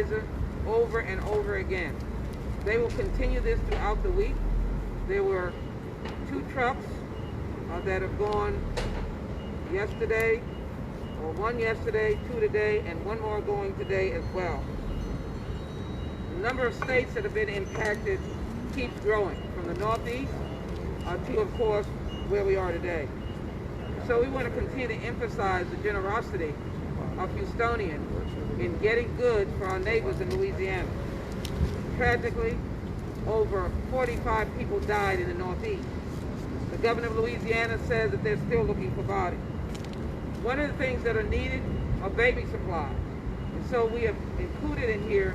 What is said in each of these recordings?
fertilizer over and over again. They will continue this throughout the week. There were 2 trucks that have gone yesterday, or 1 yesterday, 2 today, and 1 more going today as well. The number of states that have been impacted keeps growing, from the Northeast to, of course, where we are today. So we want to continue to emphasize the generosity of Houstonians in getting goods for our neighbors in Louisiana. Tragically, over 45 people died in the Northeast. The governor of Louisiana says that they're still looking for bodies. One of the things that are needed are baby supplies. And so we have included in here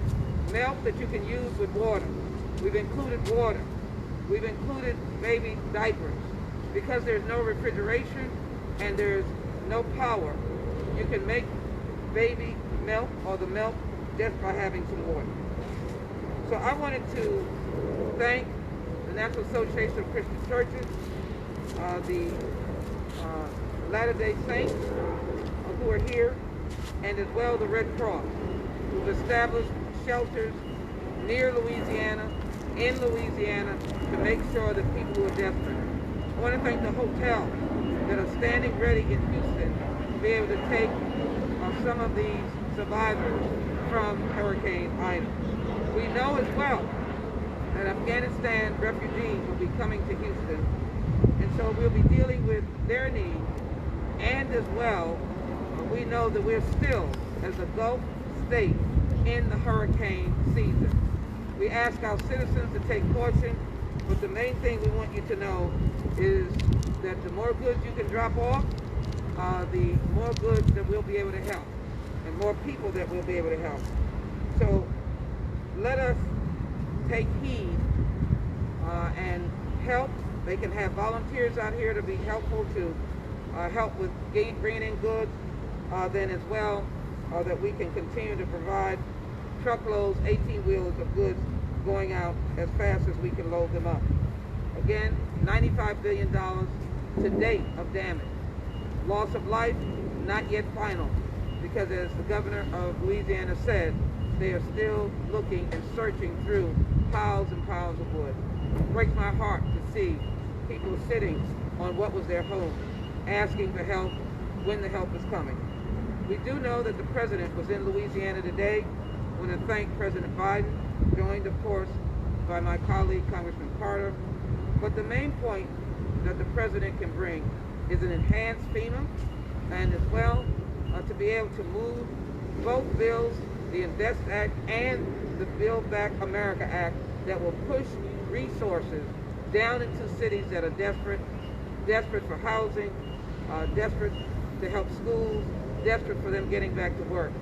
milk that you can use with water. We've included water. We've included baby diapers. Because there's no refrigeration and there's no power, you can make baby milk or the milk just by having some water. So I wanted to thank the National Association of Christian Churches, the Latter-day Saints who are here, and as well the Red Cross, who've established shelters near Louisiana, in Louisiana, to make sure that people who are desperate. I want to thank the hotels that are standing ready in Houston to be able to take some of these survivors from Hurricane Ida. We know as well that Afghanistan refugees will be coming to Houston, and so we'll be dealing with their needs. And as well, we know that we're still, as a Gulf state, in the hurricane season. We ask our citizens to take caution, but the main thing we want you to know is that the more goods you can drop off, the more goods that we'll be able to help, and more people that we'll be able to help. So let us take heed and help. They can have volunteers out here to be helpful to help with bringing in goods, then as well that we can continue to provide truckloads, 18-wheelers of goods going out as fast as we can load them up. Again, $95 billion to date of damage. Loss of life, not yet final, because as the governor of Louisiana said, they are still looking and searching through piles and piles of wood. It breaks my heart to see people sitting on what was their home, asking for help when the help is coming. We do know that the president was in Louisiana today. I want to thank President Biden, joined, of course, by my colleague, Congressman Carter. But the main point that the president can bring is an enhanced FEMA, and as well to be able to move both bills, the Invest Act and the Build Back America Act, that will push resources down into cities that are desperate for housing, desperate to help schools, desperate for them getting back to work.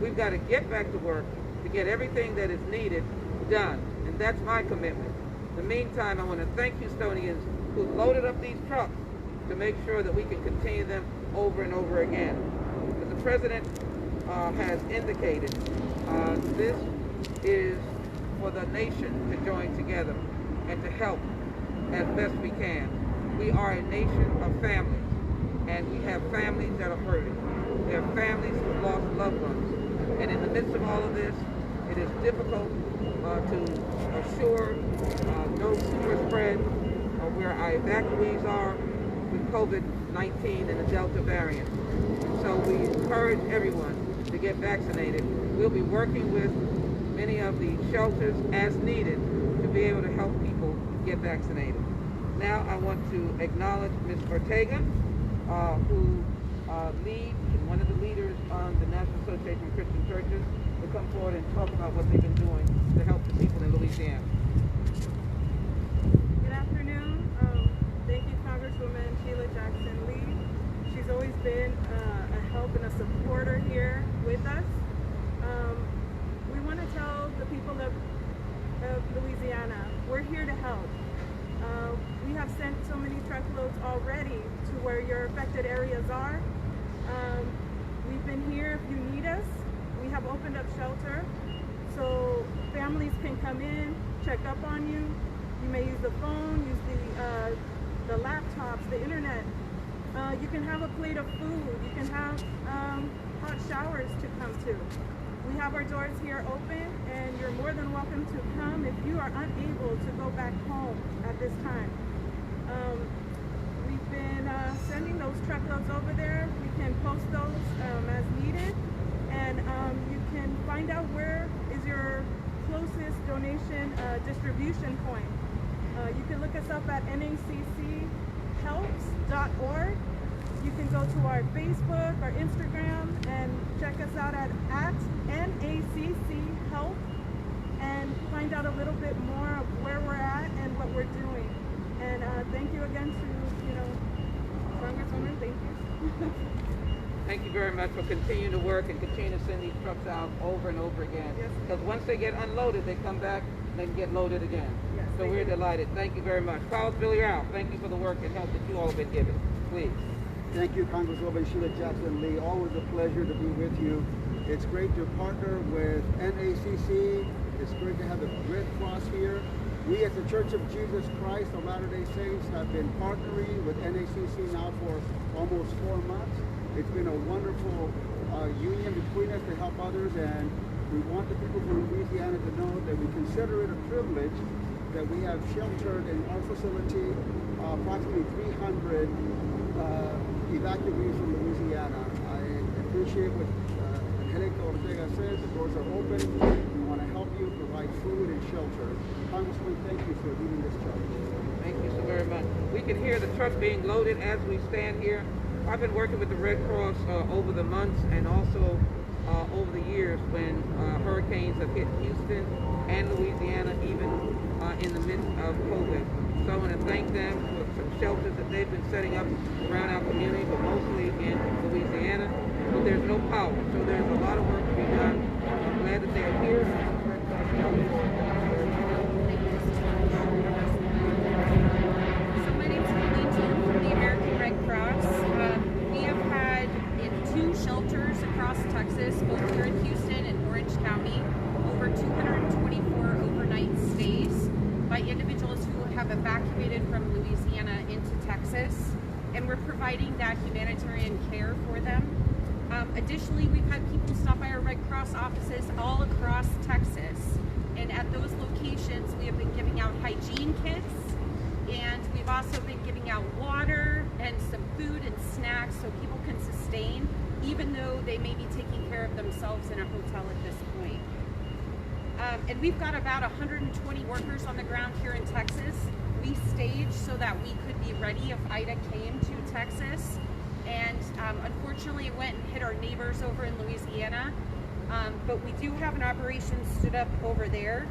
We've got to get back to work to get everything that is needed done, and that's my commitment. In the meantime, I want to thank Houstonians who loaded up these trucks to make sure that we can continue them over and over again. As the President has indicated, this is for the nation to join together and to help as best we can. We are a nation of families, and we have families that are hurting. There are families who have lost loved ones. And in the midst of all of this, it is difficult to assure no super spread where our evacuees are with COVID-19 and the Delta variant. So we encourage everyone to get vaccinated. We'll be working with many of the shelters as needed to be able to help people get vaccinated. Now I want to acknowledge Ms. Ortega, who leads, and one of the leaders on the National Association of Christian Churches, to come forward and talk about what they've been doing to help the people in Louisiana. Good afternoon. Thank you, Congresswoman Sheila Jackson Lee. She's always been a help and a supporter here with us. We want to tell the people of Louisiana, we're here to help. We have sent so many truckloads already to where your affected areas are. We've been here if you need us. We have opened up shelter so families can come in, check up on you. You may use the phone, use the laptops, the internet. You can have a plate of food. You can have hot showers to come to. We have our doors here open, and you're more than welcome to come if you are unable to go back home at this time. We've been sending those truckloads over there. We can post those as needed, and you can find out where is your closest donation distribution point. You can look us up at nacchelps.org. You can go to our Facebook, our Instagram, and check us out at NACCHelp and find out a little bit more of where we're at and what we're doing. And thank you again to, Congresswoman, thank you. Thank you very much for continuing to work and continue to send these trucks out over and over again. Because once they get unloaded, they come back and they get loaded again. Yes, so we're delighted. Thank you very much. Carlsville, you're out. Thank you for the work and help that you all have been given. Please. Thank you, Congresswoman Sheila Jackson Lee. Always a pleasure to be with you. It's great to partner with NACC. It's great to have the Red Cross here. We at the Church of Jesus Christ of Latter-day Saints have been partnering with NACC now for almost 4 months. It's been a wonderful union between us to help others, and we want the people from Louisiana to know that we consider it a privilege that we have sheltered in our facility approximately 300 evacuees from Louisiana. I appreciate what Angelica Ortega says. The doors are open. We want to help you provide food and shelter. Congressman, thank you for leading this charge. Thank you so very much. We can hear the trucks being loaded as we stand here. I've been working with the Red Cross over the months and also over the years when hurricanes have hit Houston and Louisiana, even in the midst of COVID. So I want to thank them for some shelters that they've been setting up around our community, but mostly in Louisiana. But there's no power, so there's a lot of work to be done. I'm glad that they're here. So my name is Sheila from the American Red Cross. We have had in 2 shelters across Texas, both here in Houston and Orange County, over 224 overnight stays by individuals who have evacuated from Louisiana into Texas, and we're providing that humanitarian care for them. Additionally, we've had people stop by our Red Cross offices all across Texas, and at those locations we have been giving out hygiene kits, and we've also been giving out water and some food and snacks so people can sustain, even though they may be taking care of themselves in a hotel at this point. And we've got about 120 workers on the ground here in Texas. We staged so that we could be ready if Ida came to Texas. And unfortunately it went and hit our neighbors over in Louisiana. But we do have an operation stood up over there.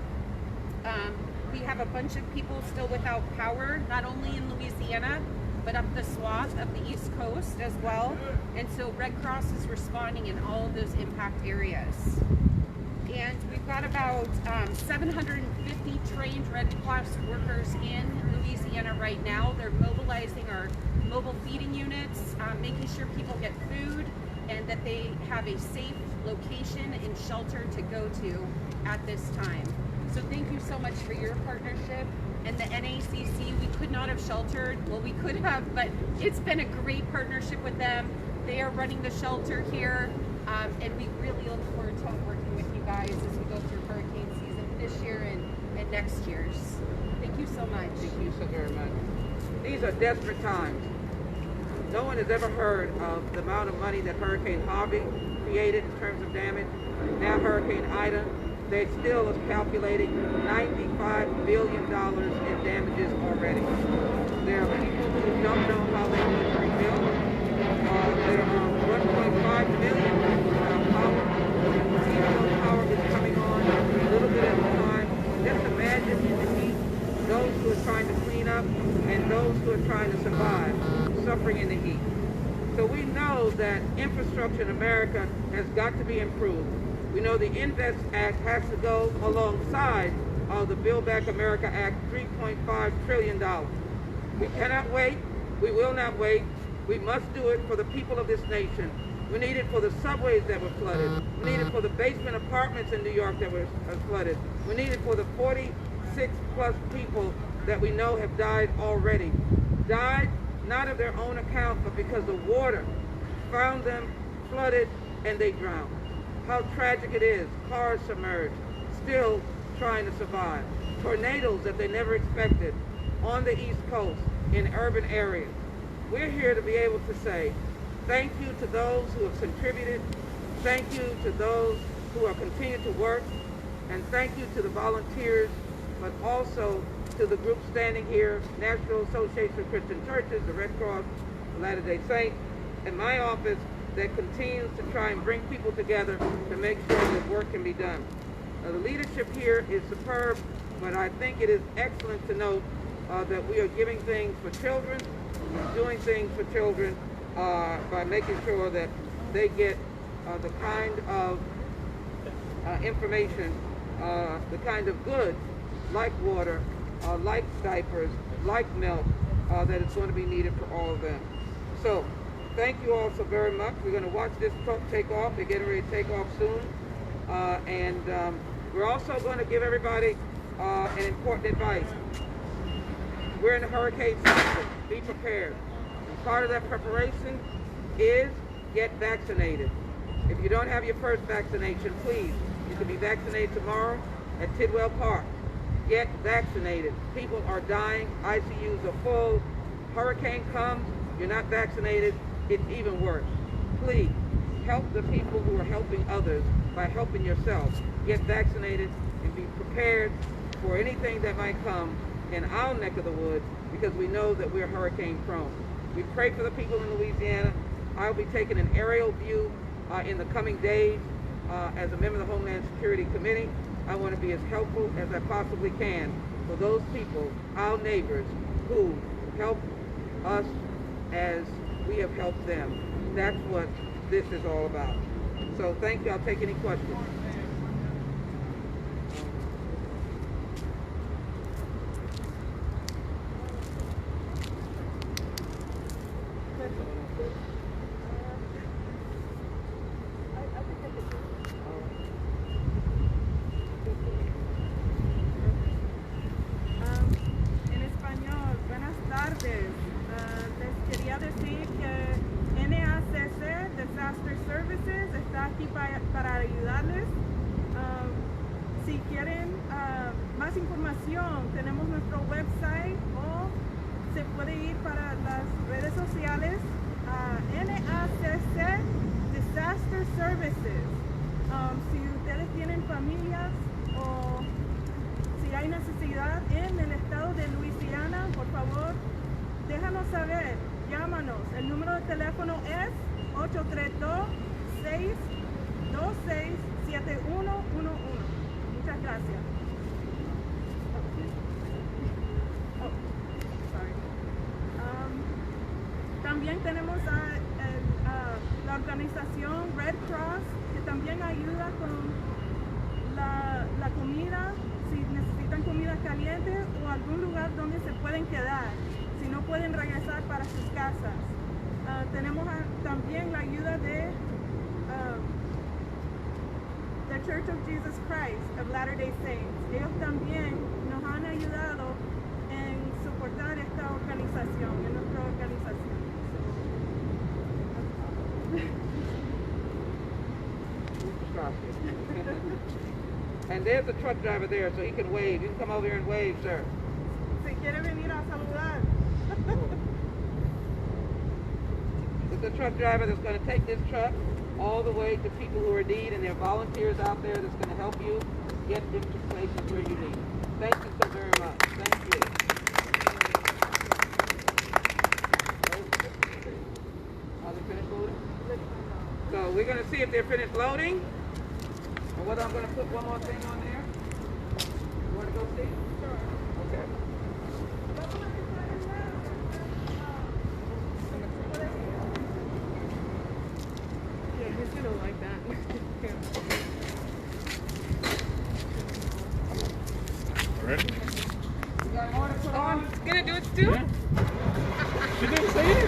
We have a bunch of people still without power, not only in Louisiana, but up the swath of the East Coast as well. And so Red Cross is responding in all of those impact areas. And we've got about 750 trained Red Cross workers in Louisiana right now. They're mobilizing our mobile feeding units, making sure people get food and that they have a safe location and shelter to go to at this time. So thank you so much for your partnership. And the NACC, we could not have sheltered, well we could have, but it's been a great partnership with them. They are running the shelter here, and we really look forward to working with you guys as we go through hurricane season this year and next year's. Thank you so much. Thank you so very much. These are desperate times. No one has ever heard of the amount of money that Hurricane Harvey created in terms of damage. Now Hurricane Ida, they still are calculating $95 billion in damages already. There are people who don't know how they will rebuild. There are 1.5 million people without power. Even though power is coming on a little bit at a time, just imagine in the heat, those who are trying to clean up and those who are trying to survive, suffering in the heat. So we know that infrastructure in America has got to be improved. We know the INVEST Act has to go alongside the Build Back America Act, $3.5 trillion. We cannot wait. We will not wait. We must do it for the people of this nation. We need it for the subways that were flooded. We need it for the basement apartments in New York that were flooded. We need it for the 46 plus people that we know have died already. Died not of their own account, but because the water found them, flooded, and they drowned. how tragic it is. Cars submerged, still trying to survive. Tornadoes that they never expected on the East Coast in urban areas. We're here to be able to say thank you to those who have contributed, thank you to those who are continuing to work, and thank you to the volunteers, but also to the group standing here, National Association of Christian Churches, the Red Cross, the Latter-day Saints, and my office that continues to try and bring people together to make sure that work can be done. The leadership here is superb, but I think it is excellent to note that we are giving things for children, doing things for children by making sure that they get the kind of information, the kind of goods like water, like diapers, like milk, that is going to be needed for all of them. So, thank you all so very much. We're going to watch this truck take off. They're getting ready to take off soon. We're also going to give everybody an important advice. We're in the hurricane season. Be prepared. And part of that preparation is get vaccinated. If you don't have your first vaccination, please, you can be vaccinated tomorrow at Tidwell Park. Get vaccinated. People are dying. ICUs are full. Hurricane comes. You're not vaccinated. It's even worse. Please help the people who are helping others by helping yourself. Get vaccinated and be prepared for anything that might come in our neck of the woods, because we know that we're hurricane prone. We pray for the people in Louisiana. I'll be taking an aerial view in the coming days as a member of the Homeland Security Committee. I want to be as helpful as I possibly can for those people, our neighbors, who help us as we have helped them. That's what this is all about. So thank you. I'll take any questions. En español, buenas tardes. Les quería decir que NACC, Disaster Services, está aquí para ayudarles. Si quieren más información, tenemos nuestro website o se puede ir para las redes sociales a NACC Disaster Services. Si ustedes tienen familias o si hay necesidad en el estado de Luisiana, por favor, déjanos saber, llámanos. El número de teléfono es 832-626-7111. Muchas gracias. También tenemos la organización Red Cross, que también ayuda con la comida, si necesitan comida caliente o algún lugar donde se pueden quedar, si no pueden regresar para sus casas. Tenemos también la ayuda de The Church of Jesus Christ of Latter-day Saints. Ellos también nos han ayudado en soportar esta organización, en nuestra organización. And there's a truck driver there, so he can wave. You can come over here and wave, sir. Si quiere venir a saludar. It's a truck driver that's going to take this truck all the way to people who are in need, and there are volunteers out there that's going to help you get into places where you need. Thank you so very much. Thank you. Are they finished loading? So we're going to see if they're finished loading. And whether I'm going to put one more thing on there. You want to go see? Sure. Okay. Yeah, he's going to like that. Ready? You got more to put on? Gonna do it too? She didn't say it.